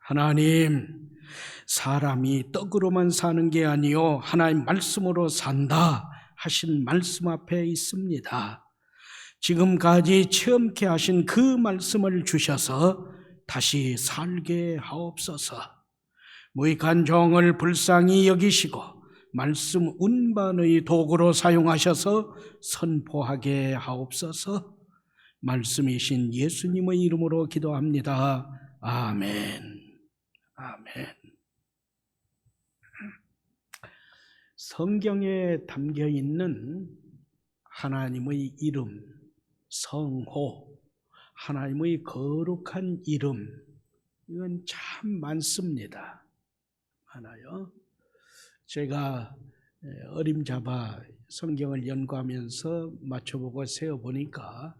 하나님, 사람이 떡으로만 사는 게 아니요 하나님 말씀으로 산다 하신 말씀 앞에 있습니다. 지금까지 체험케 하신 그 말씀을 주셔서 다시 살게 하옵소서. 무익한 종을 불쌍히 여기시고 말씀 운반의 도구로 사용하셔서 선포하게 하옵소서. 말씀이신 예수님의 이름으로 기도합니다. 아멘. 아멘. 성경에 담겨 있는 하나님의 이름, 성호, 하나님의 거룩한 이름, 이건 참 많습니다. 많아요. 제가 어림잡아 성경을 연구하면서 맞춰보고 세어보니까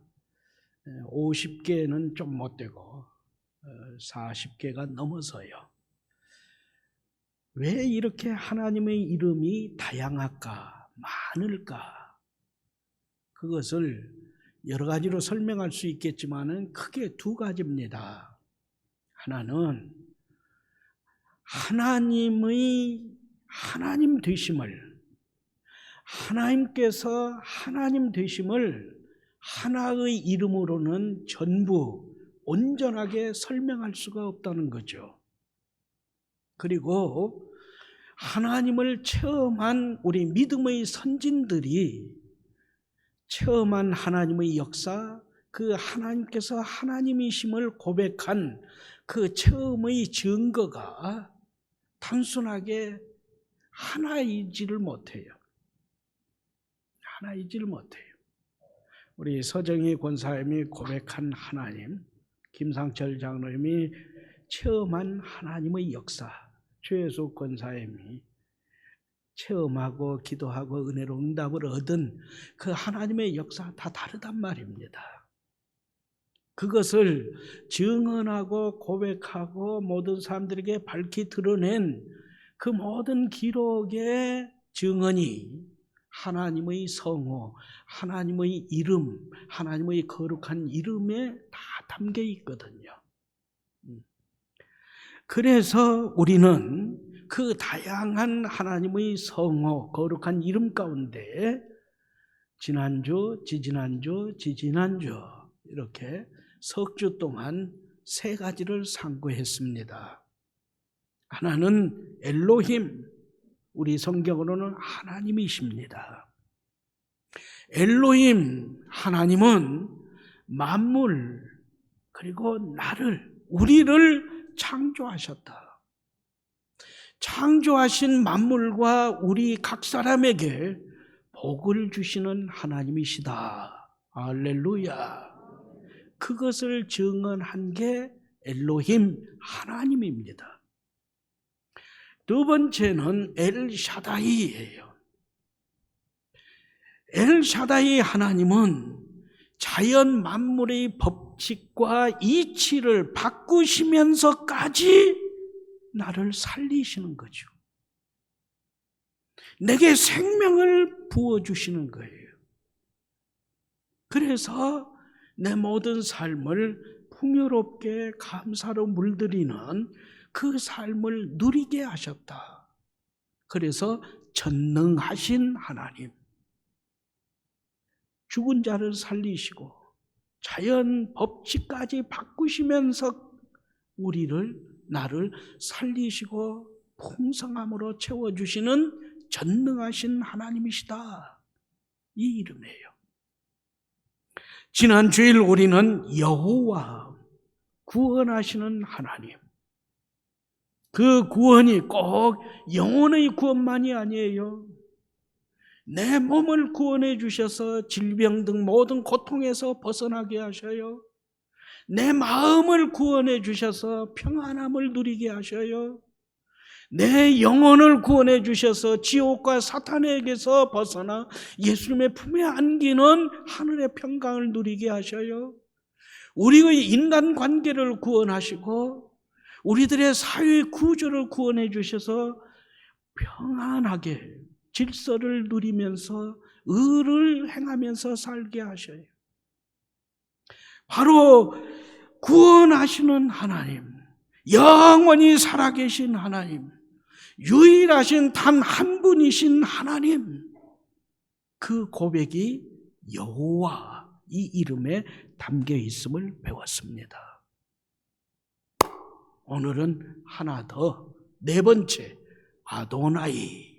50개는 좀 못되고 40개가 넘어서요. 왜 이렇게 하나님의 이름이 다양할까, 많을까? 그것을 여러 가지로 설명할 수 있겠지만 크게 두 가지입니다. 하나는 하나님의 하나님 되심을, 하나님께서 하나님 되심을 하나의 이름으로는 전부 온전하게 설명할 수가 없다는 거죠. 그리고 하나님을 체험한 우리 믿음의 선진들이 체험한 하나님의 역사, 그 하나님께서 하나님이심을 고백한 그 체험의 증거가 단순하게 하나이지를 못해요. 하나이지를 못해요. 우리 서정희 권사님이 고백한 하나님, 김상철 장로님이 체험한 하나님의 역사, 최혜숙 권사님이 체험하고 기도하고 은혜로 응답을 얻은 그 하나님의 역사 다 다르단 말입니다. 그것을 증언하고 고백하고 모든 사람들에게 밝히 드러낸 그 모든 기록의 증언이 하나님의 성호, 하나님의 이름, 하나님의 거룩한 이름에 다 담겨 있거든요. 그래서 우리는 그 다양한 하나님의 성호, 거룩한 이름 가운데 지난주, 지지난주, 지지난주 이렇게 석 주 동안 세 가지를 상고했습니다. 하나는 엘로힘, 우리 성경으로는 하나님이십니다. 엘로힘, 하나님은 만물, 그리고 나를, 우리를 창조하셨다. 창조하신 만물과 우리 각 사람에게 복을 주시는 하나님이시다. 할렐루야. 그것을 증언한 게 엘로힘, 하나님입니다. 두 번째는 엘샤다이예요. 엘샤다이 하나님은 자연 만물의 법칙과 이치를 바꾸시면서까지 나를 살리시는 거죠. 내게 생명을 부어주시는 거예요. 그래서 내 모든 삶을 풍요롭게 감사로 물들이는 그 삶을 누리게 하셨다. 그래서 전능하신 하나님, 죽은 자를 살리시고 자연 법칙까지 바꾸시면서 나를 살리시고 풍성함으로 채워주시는 전능하신 하나님이시다. 이 이름이에요. 지난 주일 우리는 여호와, 구원하시는 하나님, 그 구원이 꼭 영혼의 구원만이 아니에요. 내 몸을 구원해 주셔서 질병 등 모든 고통에서 벗어나게 하셔요. 내 마음을 구원해 주셔서 평안함을 누리게 하셔요. 내 영혼을 구원해 주셔서 지옥과 사탄에게서 벗어나 예수님의 품에 안기는 하늘의 평강을 누리게 하셔요. 우리의 인간관계를 구원하시고 우리들의 사회 구조를 구원해 주셔서 평안하게 질서를 누리면서 의를 행하면서 살게 하셔요. 바로 구원하시는 하나님, 영원히 살아계신 하나님, 유일하신 단 한 분이신 하나님, 그 고백이 여호와 이 이름에 담겨 있음을 배웠습니다. 오늘은 하나 더, 네 번째, 아도나이.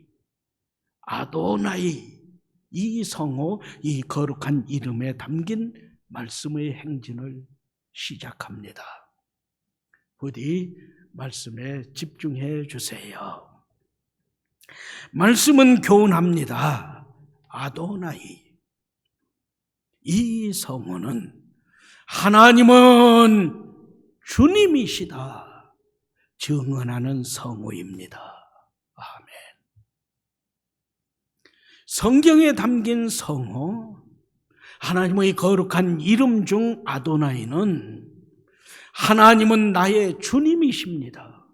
이 성호, 이 거룩한 이름에 담긴 말씀의 행진을 시작합니다. 부디 말씀에 집중해 주세요. 말씀은 교훈합니다. 아도나이. 이 성호는 하나님은 주님이시다 증언하는 성호입니다. 아멘. 성경에 담긴 성호, 하나님의 거룩한 이름 중 아도나이는 하나님은 나의 주님이십니다.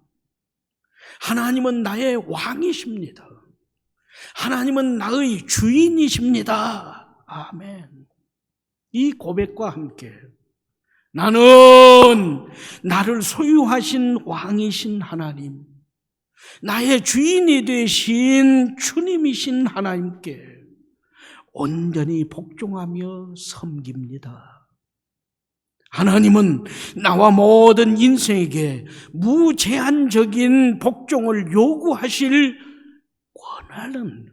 하나님은 나의 왕이십니다. 하나님은 나의 주인이십니다. 아멘. 이 고백과 함께 나는 나를 소유하신 왕이신 하나님, 나의 주인이 되신 주님이신 하나님께 온전히 복종하며 섬깁니다. 하나님은 나와 모든 인생에게 무제한적인 복종을 요구하실 권한은,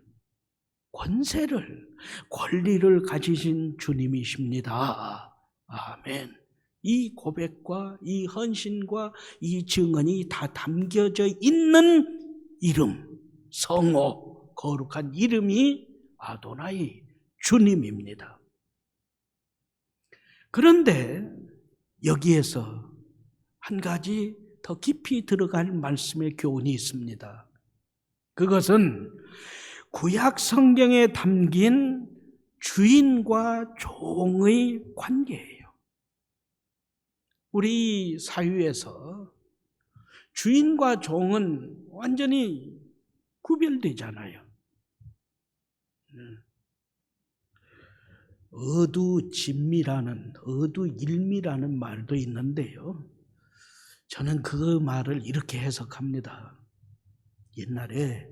권리를 가지신 주님이십니다. 아멘. 이 고백과 이 헌신과 이 증언이 다 담겨져 있는 이름, 성호, 거룩한 이름이 아도나이, 주님입니다. 그런데 여기에서 한 가지 더 깊이 들어갈 말씀의 교훈이 있습니다. 그것은 구약 성경에 담긴 주인과 종의 관계예요. 우리 사회에서 주인과 종은 완전히 구별되잖아요. 어두일미라는 말도 있는데요. 저는 그 말을 이렇게 해석합니다. 옛날에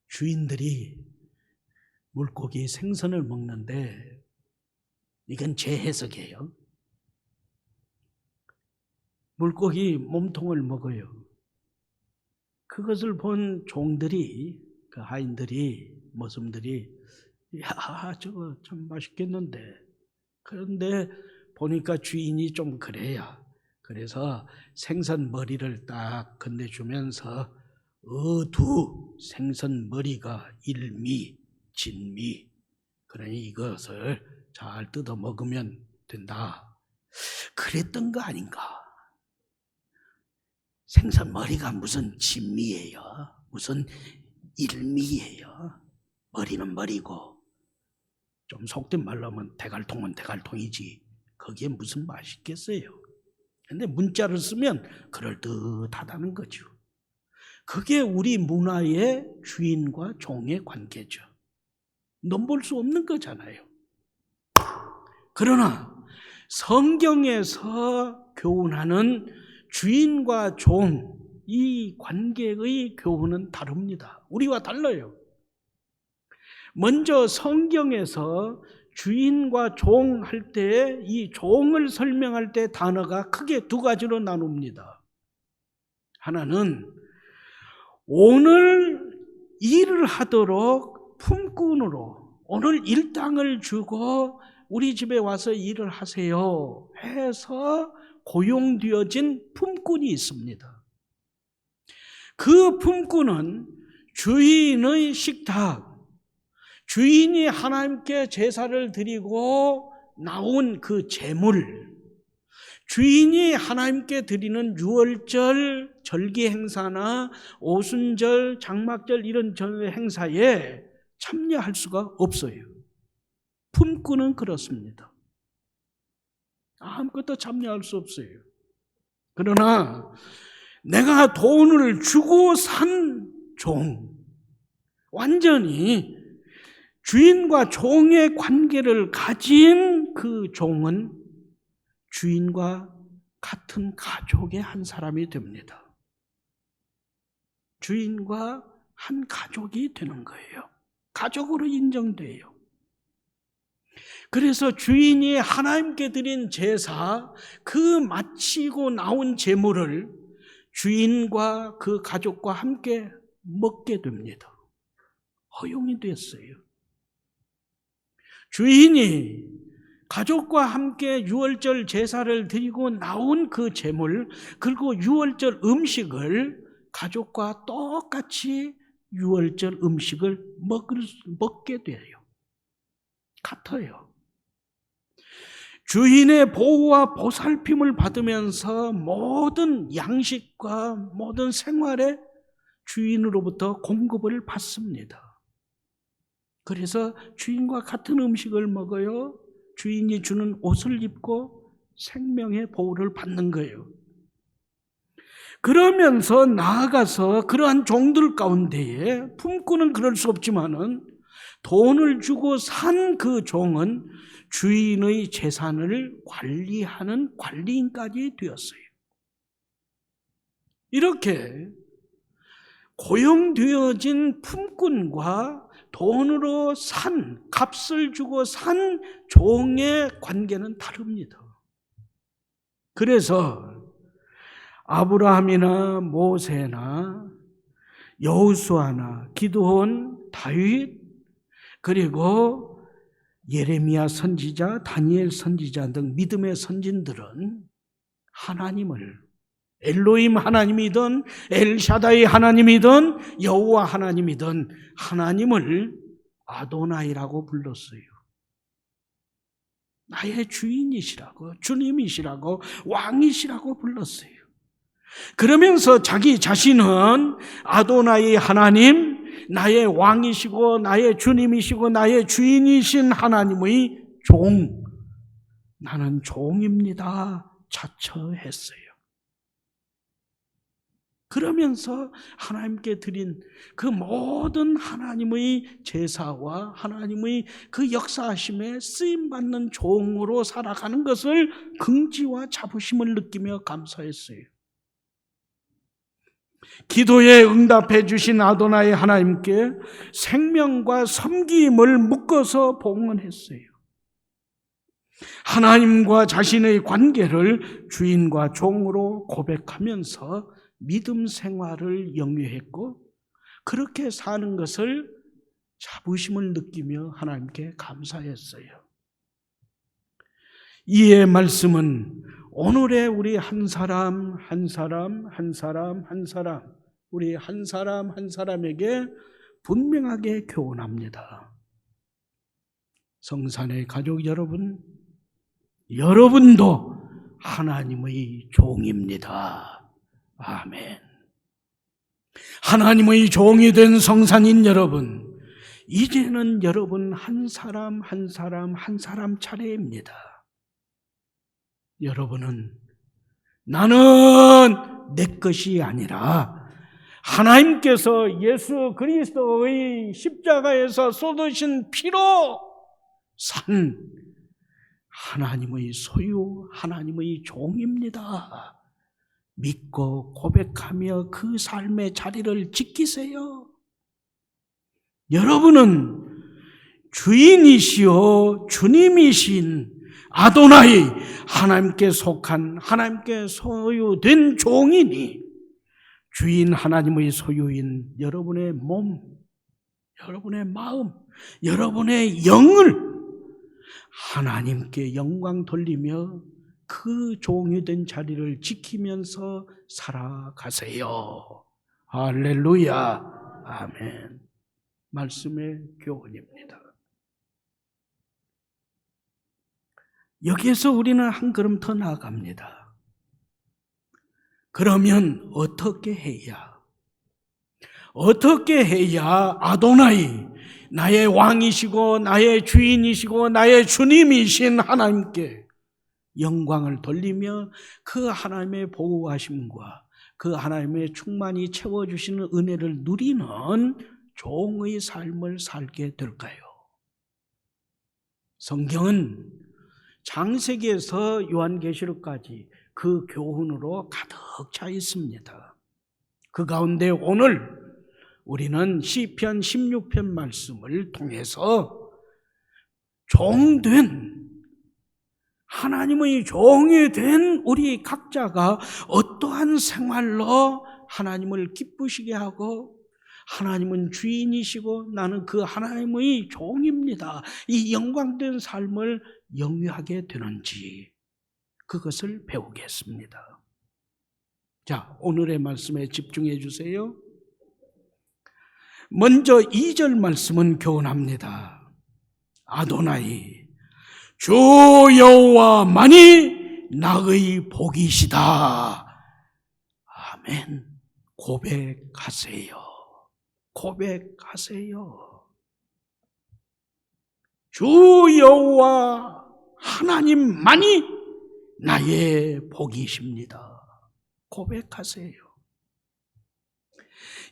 주인들이 물고기 생선을 먹는데, 이건 제 해석이에요. 물고기 몸통을 먹어요. 그것을 본 종들이, 그 하인들이, 머슴들이, 야, 저거 참 맛있겠는데. 그런데 보니까 주인이 좀 그래야. 그래서 생선 머리를 딱 건네주면서 생선 머리가 일미, 진미. 그러니 이것을 잘 뜯어 먹으면 된다. 그랬던 거 아닌가? 생선 머리가 무슨 진미예요? 무슨 일미예요? 머리는 머리고, 좀 속된 말로 하면 대갈통은 대갈통이지. 거기에 무슨 맛이 있겠어요? 근데 문자를 쓰면 그럴듯하다는 거죠. 그게 우리 문화의 주인과 종의 관계죠. 넘볼 수 없는 거잖아요. 그러나 성경에서 교훈하는 주인과 종, 이 관계의 교훈은 다릅니다. 우리와 달라요. 먼저 성경에서 주인과 종 할 때, 이 종을 설명할 때 단어가 크게 두 가지로 나눕니다. 하나는 오늘 일을 하도록 품꾼으로, 오늘 일당을 주고 우리 집에 와서 일을 하세요 해서 고용되어진 품꾼이 있습니다. 그 품꾼은 주인의 식탁, 주인이 하나님께 제사를 드리고 나온 그 제물, 주인이 하나님께 드리는 유월절, 절기 행사나 오순절, 장막절 이런 행사에 참여할 수가 없어요. 품꾼은 그렇습니다. 아무것도 참여할 수 없어요. 그러나 내가 돈을 주고 산 종, 완전히 주인과 종의 관계를 가진 그 종은 주인과 같은 가족의 한 사람이 됩니다. 주인과 한 가족이 되는 거예요. 가족으로 인정돼요. 그래서 주인이 하나님께 드린 제사, 그 마치고 나온 제물을 주인과 그 가족과 함께 먹게 됩니다. 허용이 됐어요. 주인이 가족과 함께 유월절 제사를 드리고 나온 그 제물, 그리고 유월절 음식을 가족과 똑같이 유월절 음식을 먹게 돼요. 같아요. 주인의 보호와 보살핌을 받으면서 모든 양식과 모든 생활에 주인으로부터 공급을 받습니다. 그래서 주인과 같은 음식을 먹어요. 주인이 주는 옷을 입고 생명의 보호를 받는 거예요. 그러면서 나아가서 그러한 종들 가운데에 품꾼은 그럴 수 없지만은 돈을 주고 산 그 종은 주인의 재산을 관리하는 관리인까지 되었어요. 이렇게 고용되어진 품꾼과 돈으로 산, 값을 주고 산 종의 관계는 다릅니다. 그래서 아브라함이나 모세나 여호수아나 기드온, 다윗, 그리고 예레미야 선지자, 다니엘 선지자 등 믿음의 선진들은 하나님을 엘로힘 하나님이든 엘샤다이 하나님이든 여호와 하나님이든 하나님을 아도나이라고 불렀어요. 나의 주인이시라고, 주님이시라고, 왕이시라고 불렀어요. 그러면서 자기 자신은 아도나이 하나님, 나의 왕이시고 나의 주님이시고 나의 주인이신 하나님의 종, 나는 종입니다 자처했어요. 그러면서 하나님께 드린 그 모든 하나님의 제사와 하나님의 그 역사하심에 쓰임받는 종으로 살아가는 것을 긍지와 자부심을 느끼며 감사했어요. 기도에 응답해 주신 아도나이 하나님께 생명과 섬김을 묶어서 봉헌했어요. 하나님과 자신의 관계를 주인과 종으로 고백하면서 믿음 생활을 영위했고, 그렇게 사는 것을 자부심을 느끼며 하나님께 감사했어요. 이의 말씀은 오늘의 우리 한 사람 한 사람 한 사람 한 사람, 우리 한 사람 한 사람에게 분명하게 교훈합니다. 성산의 가족 여러분, 여러분도 하나님의 종입니다. 아멘. 하나님의 종이 된 성산인 여러분, 이제는 여러분 한 사람 한 사람 한 사람 차례입니다. 여러분은 나는 내 것이 아니라 하나님께서 예수 그리스도의 십자가에서 쏟으신 피로 산 하나님의 소유, 하나님의 종입니다. 믿고 고백하며 그 삶의 자리를 지키세요. 여러분은 주인이시요 주님이신 아도나이, 하나님께 속한, 하나님께 소유된 종이니 주인 하나님의 소유인 여러분의 몸, 여러분의 마음, 여러분의 영을 하나님께 영광 돌리며 그 종이 된 자리를 지키면서 살아가세요. 할렐루야. 아멘. 말씀의 교훈입니다. 여기에서 우리는 한 걸음 더 나아갑니다. 그러면 어떻게 해야 아도나이, 나의 왕이시고 나의 주인이시고 나의 주님이신 하나님께 영광을 돌리며 그 하나님의 보호하심과 그 하나님의 충만히 채워주시는 은혜를 누리는 종의 삶을 살게 될까요? 성경은 창세기에서 요한계시록까지 그 교훈으로 가득 차 있습니다. 그 가운데 오늘 우리는 시편 16편 말씀을 통해서 종된, 하나님의 종이 된 우리 각자가 어떠한 생활로 하나님을 기쁘시게 하고, 하나님은 주인이시고 나는 그 하나님의 종입니다, 이 영광된 삶을 영위하게 되는지 그것을 배우겠습니다. 자, 오늘의 말씀에 집중해 주세요. 먼저 2절 말씀은 교훈합니다. 아도나이 주 여호와만이 나의 복이시다. 아멘. 고백하세요. 고백하세요. 주 여호와 하나님만이 나의 복이십니다. 고백하세요.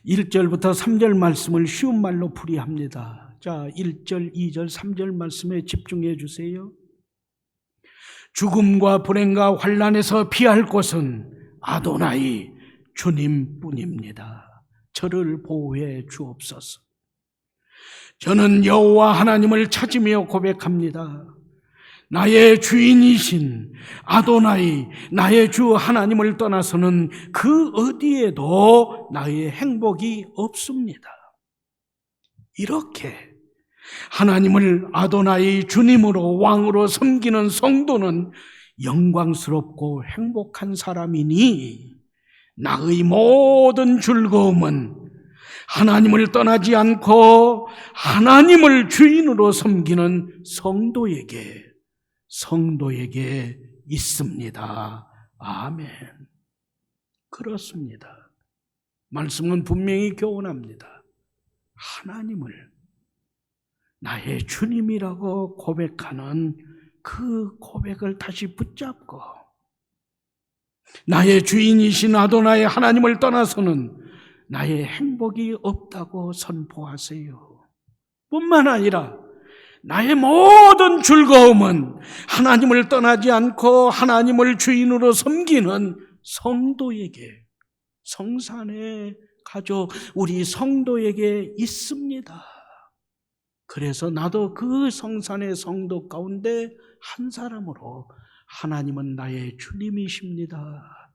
1절부터 3절 말씀을 쉬운 말로 풀이합니다. 자, 1절, 2절, 3절 말씀에 집중해 주세요. 죽음과 불행과 환난에서 피할 곳은 아도나이 주님뿐입니다. 저를 보호해 주옵소서. 저는 여호와 하나님을 찾으며 고백합니다. 나의 주인이신 아도나이, 나의 주 하나님을 떠나서는 그 어디에도 나의 행복이 없습니다. 이렇게 하나님을 아도나이 주님으로 왕으로 섬기는 성도는 영광스럽고 행복한 사람이니, 나의 모든 즐거움은 하나님을 떠나지 않고 하나님을 주인으로 섬기는 성도에게 있습니다. 아멘. 그렇습니다. 말씀은 분명히 교훈합니다. 하나님을 나의 주님이라고 고백하는 그 고백을 다시 붙잡고, 나의 주인이신 아도나이 하나님을 떠나서는 나의 행복이 없다고 선포하세요. 뿐만 아니라 나의 모든 즐거움은 하나님을 떠나지 않고 하나님을 주인으로 섬기는 성도에게, 성산의 가족, 우리 성도에게 있습니다. 그래서 나도 그 성산의 성도 가운데 한 사람으로 하나님은 나의 주님이십니다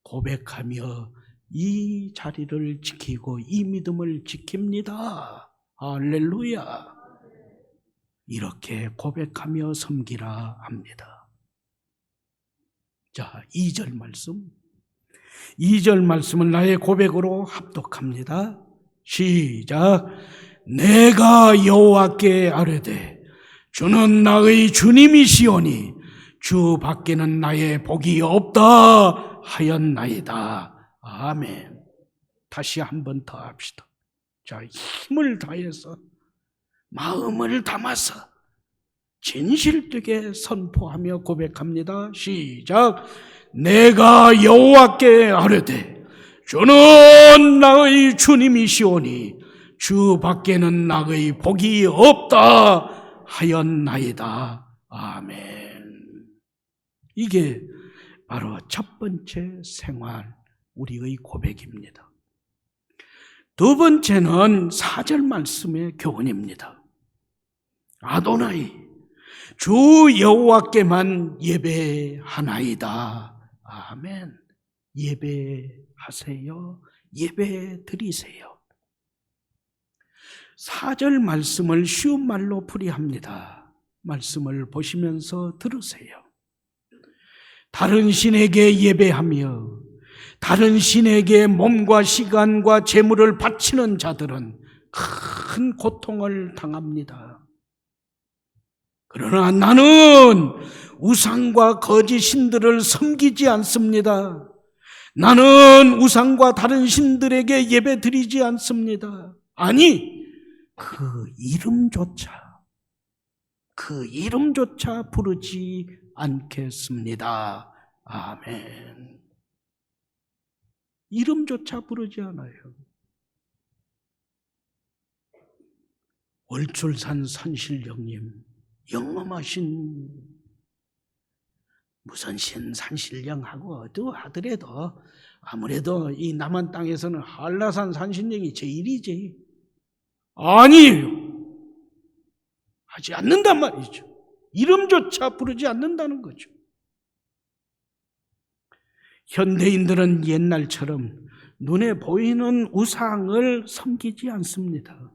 고백하며 이 자리를 지키고 이 믿음을 지킵니다. 할렐루야. 이렇게 고백하며 섬기라 합니다. 자, 2절 말씀. 2절 말씀은 나의 고백으로 합독합니다. 시작. 내가 여호와께 아뢰되 주는 나의 주님이시오니 주 밖에는 나의 복이 없다 하였나이다. 아멘. 다시 한 번 더 합시다. 자, 힘을 다해서, 마음을 담아서 진실되게 선포하며 고백합니다. 시작. 내가 여호와께 아뢰되 주는 나의 주님이시오니 주 밖에는 나의 복이 없다 하였나이다. 아멘. 이게 바로 첫 번째 생활, 우리의 고백입니다. 두 번째는 4절 말씀의 교훈입니다. 아도나이 주 여호와께만 예배하나이다. 아멘. 예배하세요. 예배 드리세요. 4절 말씀을 쉬운 말로 풀이합니다. 말씀을 보시면서 들으세요. 다른 신에게 예배하며 다른 신에게 몸과 시간과 재물을 바치는 자들은 큰 고통을 당합니다. 그러나 나는 우상과 거짓 신들을 섬기지 않습니다. 나는 우상과 다른 신들에게 예배 드리지 않습니다. 아니, 그 이름조차 부르지 않겠습니다. 아멘. 이름조차 부르지 않아요. 월출산 산신령님, 영험하신 무슨 산신령하고 하더라도 아무래도 이 남한 땅에서는 한라산 산신령이 제일이지. 아니에요. 하지 않는단 말이죠. 이름조차 부르지 않는다는 거죠. 현대인들은 옛날처럼 눈에 보이는 우상을 섬기지 않습니다.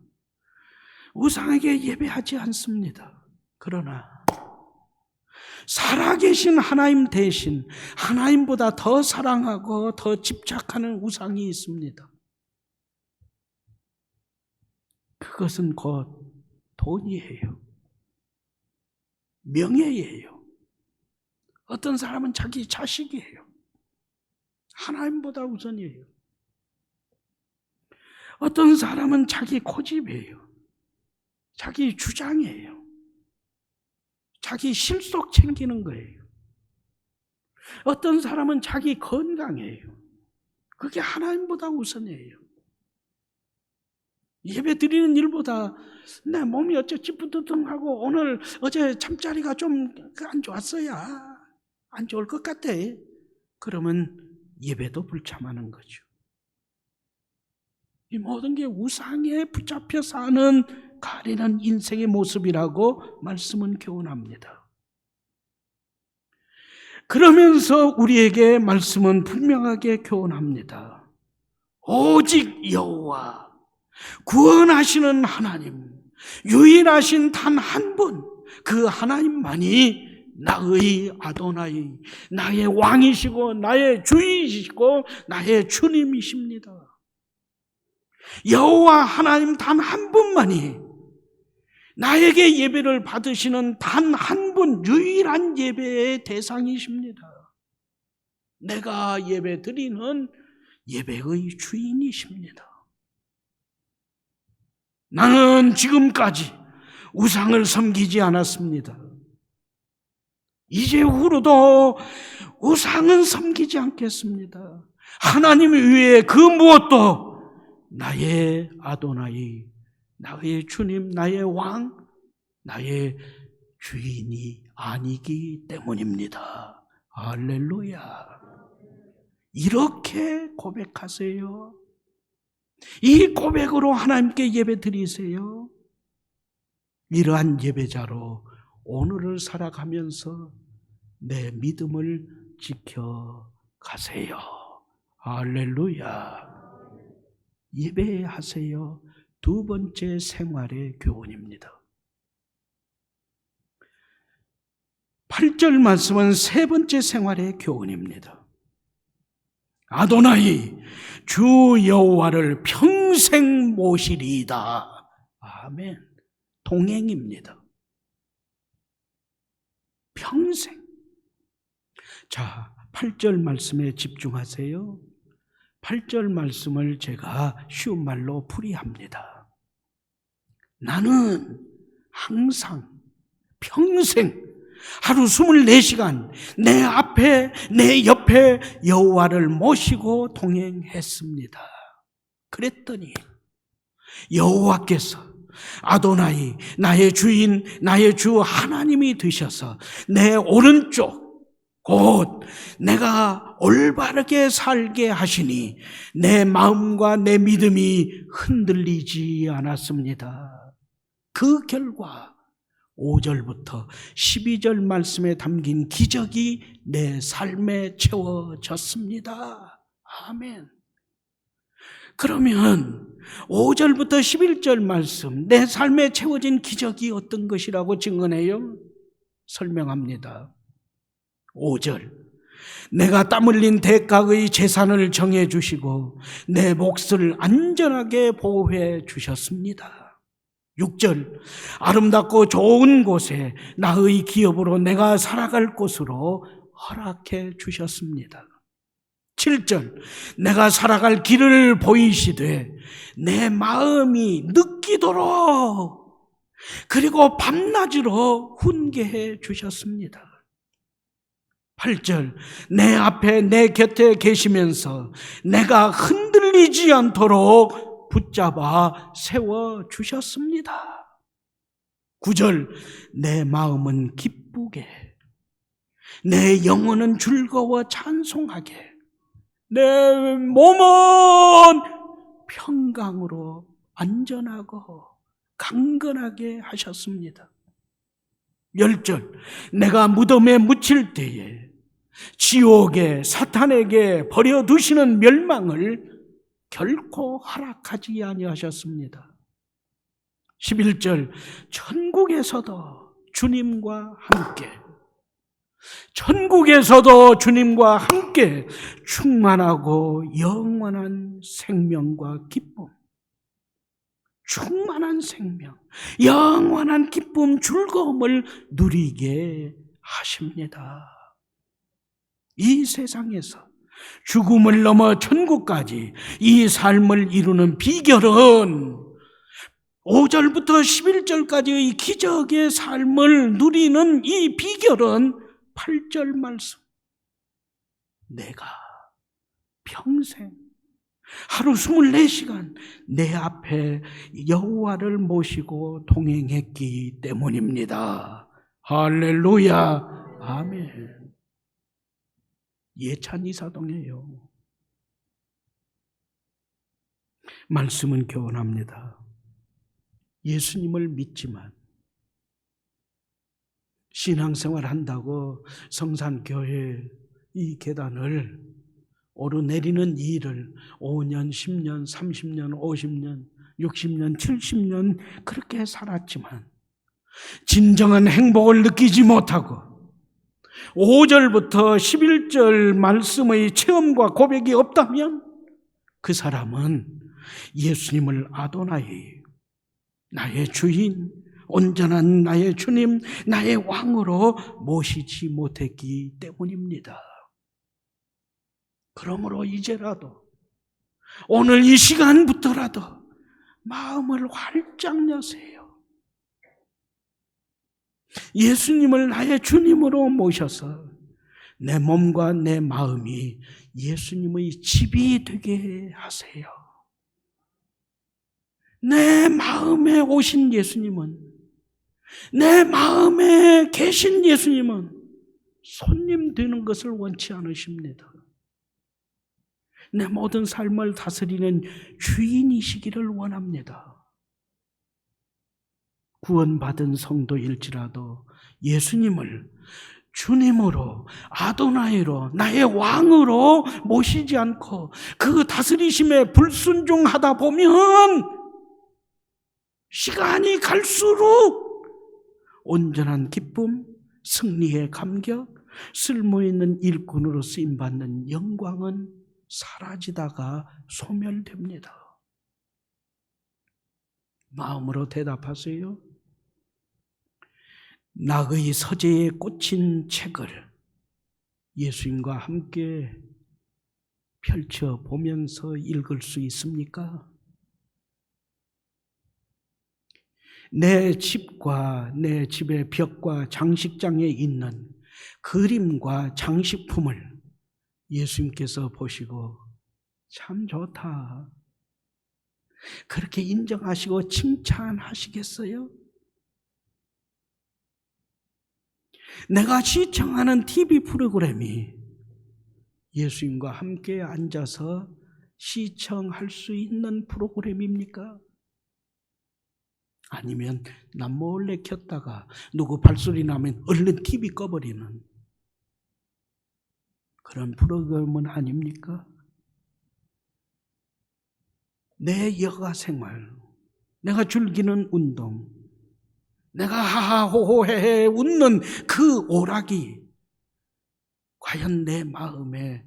우상에게 예배하지 않습니다. 그러나 살아계신 하나님 대신 하나님보다 더 사랑하고 더 집착하는 우상이 있습니다. 그것은 곧 돈이에요. 명예예요. 어떤 사람은 자기 자식이에요. 하나님보다 우선이에요. 어떤 사람은 자기 고집이에요. 자기 주장이에요. 자기 실속 챙기는 거예요. 어떤 사람은 자기 건강이에요. 그게 하나님보다 우선이에요. 예배 드리는 일보다 내 몸이 어쩌지 부두둥하고 어제 잠자리가 좀 안 좋았어야 안 좋을 것 같아. 그러면 예배도 불참하는 거죠. 이 모든 게 우상에 붙잡혀 사는 가련한 인생의 모습이라고 말씀은 교훈합니다. 그러면서 우리에게 말씀은 분명하게 교훈합니다. 오직 여호와 구원하시는 하나님, 유일하신 단 한 분, 그 하나님만이 나의 아도나이, 나의 왕이시고 나의 주이시고 나의 주님이십니다. 여호와 하나님 단 한 분만이 나에게 예배를 받으시는 단 한 분, 유일한 예배의 대상이십니다. 내가 예배 드리는 예배의 주인이십니다. 나는 지금까지 우상을 섬기지 않았습니다. 이제 후로도 우상은 섬기지 않겠습니다. 하나님 외에 그 무엇도 나의 아도나이, 나의 주님, 나의 왕, 나의 주인이 아니기 때문입니다. 할렐루야. 이렇게 고백하세요. 이 고백으로 하나님께 예배 드리세요. 이러한 예배자로 오늘을 살아가면서 내 믿음을 지켜가세요. 할렐루야. 예배하세요. 두 번째 생활의 교훈입니다. 8절 말씀은 세 번째 생활의 교훈입니다. 아도나이 주 여호와를 평생 모시리이다. 아멘. 동행입니다. 평생. 자, 8절 말씀에 집중하세요. 8절 말씀을 제가 쉬운 말로 풀이합니다. 나는 항상 평생 하루 24시간 내 앞에 내 옆에 여호와를 모시고 동행했습니다. 그랬더니 여호와께서 아도나이 나의 주인 나의 주 하나님이 되셔서 내 오른쪽 곧 내가 올바르게 살게 하시니 내 마음과 내 믿음이 흔들리지 않았습니다. 그 결과 5절부터 12절 말씀에 담긴 기적이 내 삶에 채워졌습니다. 아멘. 그러면 5절부터 11절 말씀, 내 삶에 채워진 기적이 어떤 것이라고 증언해요? 설명합니다. 5절, 내가 땀 흘린 대가의 재산을 정해 주시고 내 몫을 안전하게 보호해 주셨습니다. 6절, 아름답고 좋은 곳에 나의 기업으로 내가 살아갈 곳으로 허락해 주셨습니다. 7절, 내가 살아갈 길을 보이시되 내 마음이 느끼도록 그리고 밤낮으로 훈계해 주셨습니다. 8절, 내 앞에 내 곁에 계시면서 내가 흔들리지 않도록 붙잡아 세워주셨습니다. 9절, 내 마음은 기쁘게 내 영혼은 즐거워 찬송하게, 내 몸은 평강으로 안전하고 강건하게 하셨습니다. 10절, 내가 무덤에 묻힐 때에 지옥에 사탄에게 버려두시는 멸망을 결코 허락하지 아니하셨습니다. 11절, 천국에서도 주님과 함께, 천국에서도 주님과 함께 충만하고 영원한 생명과 기쁨, 충만한 생명, 영원한 기쁨, 즐거움을 누리게 하십니다. 이 세상에서 죽음을 넘어 천국까지 이 삶을 이루는 비결은 5절부터 11절까지의 기적의 삶을 누리는 이 비결은 8절 말씀, 내가 평생 하루 24시간 내 앞에 여호와를 모시고 동행했기 때문입니다. 할렐루야, 아멘. 예찬 이사동이에요. 말씀은 교훈합니다. 예수님을 믿지만 신앙생활 한다고 성산교회 이 계단을 오르내리는 일을 5년, 10년, 30년, 50년, 60년, 70년 그렇게 살았지만 진정한 행복을 느끼지 못하고 5절부터 11절 말씀의 체험과 고백이 없다면 그 사람은 예수님을 아도나이, 나의 주인, 온전한 나의 주님, 나의 왕으로 모시지 못했기 때문입니다. 그러므로 이제라도 오늘 이 시간부터라도 마음을 활짝 여세요. 예수님을 나의 주님으로 모셔서 내 몸과 내 마음이 예수님의 집이 되게 하세요. 내 마음에 오신 예수님은, 내 마음에 계신 예수님은 손님 되는 것을 원치 않으십니다. 내 모든 삶을 다스리는 주인이시기를 원합니다. 구원받은 성도일지라도 예수님을 주님으로, 아도나이로, 나의 왕으로 모시지 않고 그 다스리심에 불순종하다 보면 시간이 갈수록 온전한 기쁨, 승리의 감격, 쓸모있는 일꾼으로 쓰임받는 영광은 사라지다가 소멸됩니다. 마음으로 대답하세요. 낙의 서재에 꽂힌 책을 예수님과 함께 펼쳐보면서 읽을 수 있습니까? 내 집과 내 집의 벽과 장식장에 있는 그림과 장식품을 예수님께서 보시고 참 좋다, 그렇게 인정하시고 칭찬하시겠어요? 내가 시청하는 TV 프로그램이 예수님과 함께 앉아서 시청할 수 있는 프로그램입니까? 아니면 난 몰래 켰다가 누구 발소리 나면 얼른 TV 꺼버리는 그런 프로그램은 아닙니까? 내 여가 생활, 내가 즐기는 운동, 내가 하하호호헤헤 웃는 그 오락이 과연 내 마음에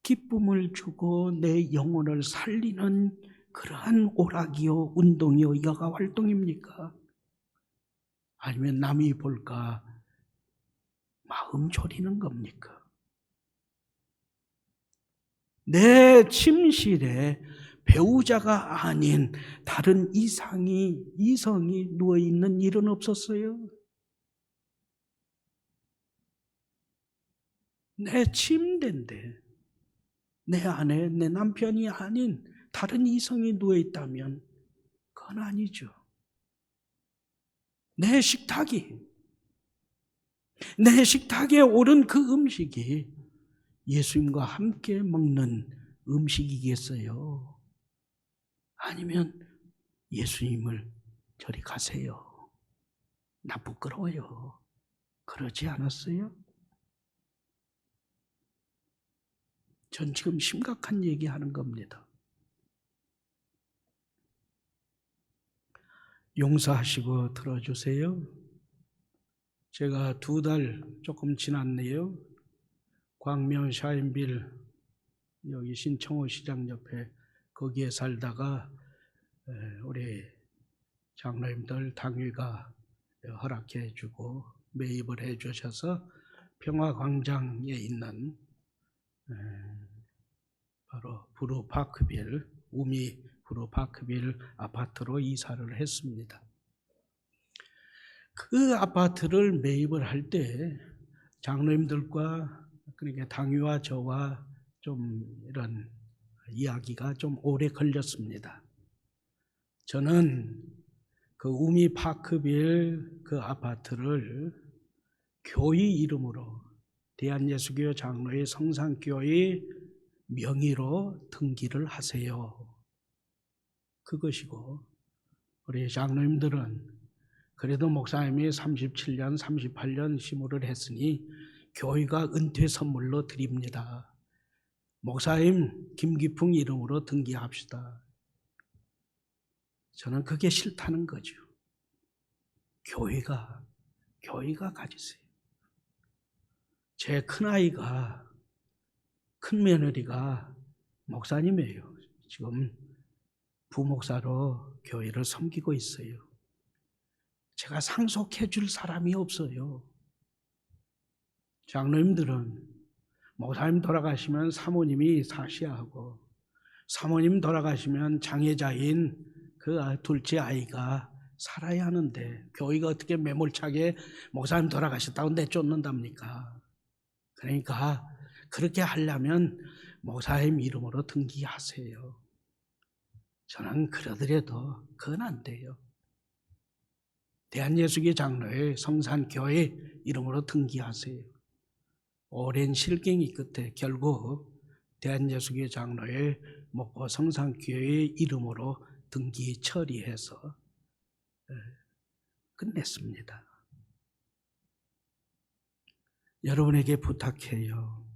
기쁨을 주고 내 영혼을 살리는 그러한 오락이요, 운동이요, 여가 활동입니까? 아니면 남이 볼까 마음 졸이는 겁니까? 내 침실에 배우자가 아닌 다른 이성이 누워있는 일은 없었어요? 내 침대인데 내 아내, 내 남편이 아닌 다른 이성이 누워있다면 그건 아니죠. 내 식탁이 내 식탁에 오른 그 음식이 예수님과 함께 먹는 음식이겠어요? 아니면 예수님을 저리 가세요, 나 부끄러워요, 그러지 않았어요? 전 지금 심각한 얘기하는 겁니다. 용서하시고 들어주세요. 제가 2달 조금 지났네요. 광명 샤인빌 여기 신청호 시장 옆에 거기에 살다가 우리 장로님들 당회가 허락해 주고 매입을 해 주셔서 평화광장에 있는 바로 브루파크빌, 우미 브루파크빌 아파트로 이사를 했습니다. 그 아파트를 매입을 할 때 장로님들과 그러니까 당위와 저와 좀 이런 이야기가 좀 오래 걸렸습니다. 저는 그 우미 파크빌 그 아파트를 교회 이름으로 대한예수교 장로의 성산교회 명의로 등기를 하세요, 그것이고, 우리 장로님들은 그래도 목사님이 37년, 38년 시무를 했으니 교회가 은퇴 선물로 드립니다, 목사님 김기풍 이름으로 등기합시다. 저는 그게 싫다는 거죠. 교회가 가지세요. 제 큰아이가, 큰며느리가 목사님이에요. 지금 부목사로 교회를 섬기고 있어요. 제가 상속해 줄 사람이 없어요. 장로님들은 목사님 돌아가시면 사모님이 사시하고, 사모님 돌아가시면 장애자인 그 둘째 아이가 살아야 하는데 교회가 어떻게 매몰차게 목사님 돌아가셨다고 내쫓는답니까? 그러니까 그렇게 하려면 목사님 이름으로 등기하세요. 저는 그러더라도 그건 안 돼요. 대한예수교 장로회 성산교회 이름으로 등기하세요. 오랜 실갱이 끝에 결국 대한예수교 장로회 목포 성산교회 이름으로 등기 처리해서 끝냈습니다. 여러분에게 부탁해요.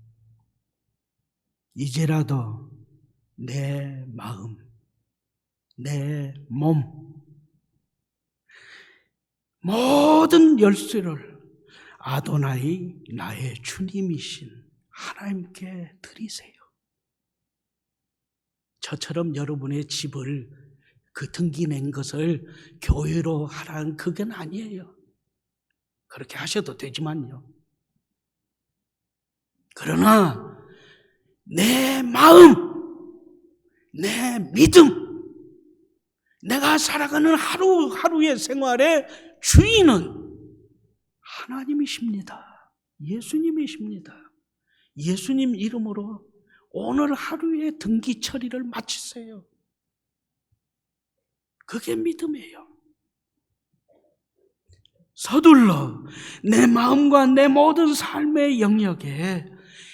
이제라도 내 마음, 내 몸, 모든 열쇠를 아도나이 나의 주님이신 하나님께 드리세요. 저처럼 여러분의 집을 그 등기 낸 것을 교회로 하라는 그건 아니에요. 그렇게 하셔도 되지만요. 그러나 내 마음, 내 믿음, 내가 살아가는 하루하루의 생활의 주인은 하나님이십니다. 예수님이십니다. 예수님 이름으로 오늘 하루의 등기 처리를 마치세요. 그게 믿음이에요. 서둘러 내 마음과 내 모든 삶의 영역에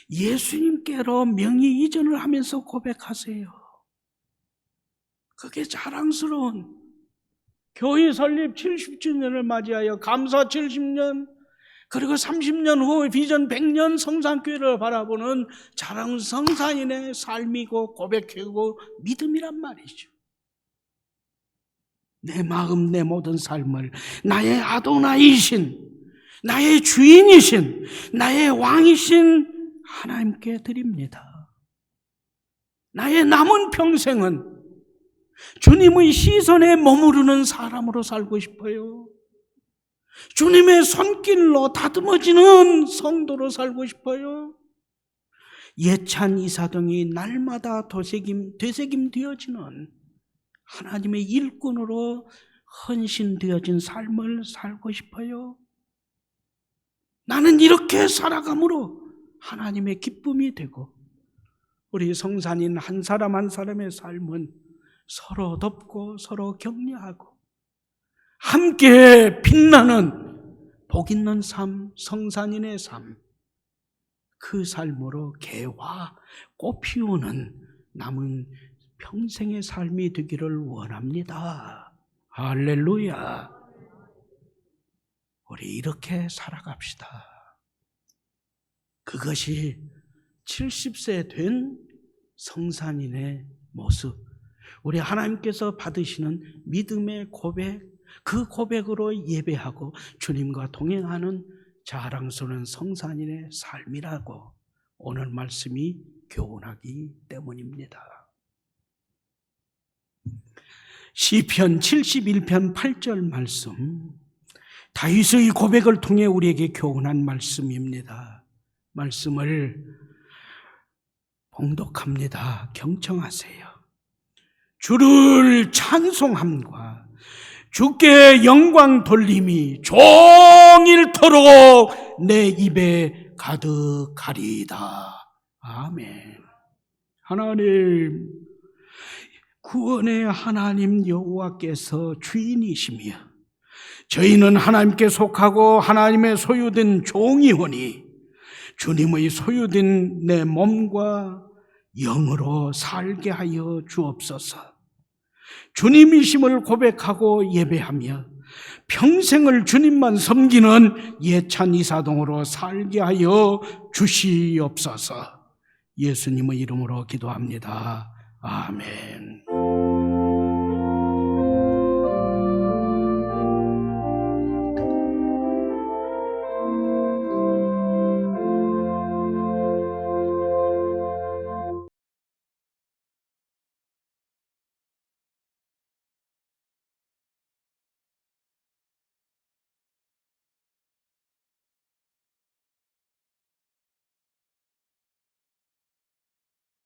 예수님께로 명의 이전을 하면서 고백하세요. 그게 자랑스러운 교회 설립 70주년을 맞이하여 감사 70년, 그리고 30년 후 비전 100년 성산교회를 바라보는 자랑 성산인의 삶이고 고백이고 믿음이란 말이죠. 내 마음, 내 모든 삶을 나의 아도나이신, 나의 주인이신, 나의 왕이신 하나님께 드립니다. 나의 남은 평생은 주님의 시선에 머무르는 사람으로 살고 싶어요. 주님의 손길로 다듬어지는 성도로 살고 싶어요. 예찬 이사동이 날마다 되새김되어지는 하나님의 일꾼으로 헌신되어진 삶을 살고 싶어요. 나는 이렇게 살아감으로 하나님의 기쁨이 되고, 우리 성산인 한 사람 한 사람의 삶은 서로 돕고 서로 격려하고 함께 빛나는 복 있는 삶, 성산인의 삶, 그 삶으로 개화, 꽃 피우는 남은 평생의 삶이 되기를 원합니다. 할렐루야. 우리 이렇게 살아갑시다. 그것이 70세 된 성산인의 모습, 우리 하나님께서 받으시는 믿음의 고백, 그 고백으로 예배하고 주님과 동행하는 자랑스러운 성산인의 삶이라고 오늘 말씀이 교훈하기 때문입니다. 시편 71편 8절 말씀, 다윗의 고백을 통해 우리에게 교훈한 말씀입니다. 말씀을 봉독합니다. 경청하세요. 주를 찬송함과 주께 영광 돌림이 종일토록 내 입에 가득하리이다. 아멘. 하나님, 구원의 하나님 여호와께서 주인이시며 저희는 하나님께 속하고 하나님의 소유된 종이오니 주님의 소유된 내 몸과 영으로 살게 하여 주옵소서. 주님이심을 고백하고 예배하며 평생을 주님만 섬기는 예찬 이사동으로 살게 하여 주시옵소서. 예수님의 이름으로 기도합니다. 아멘.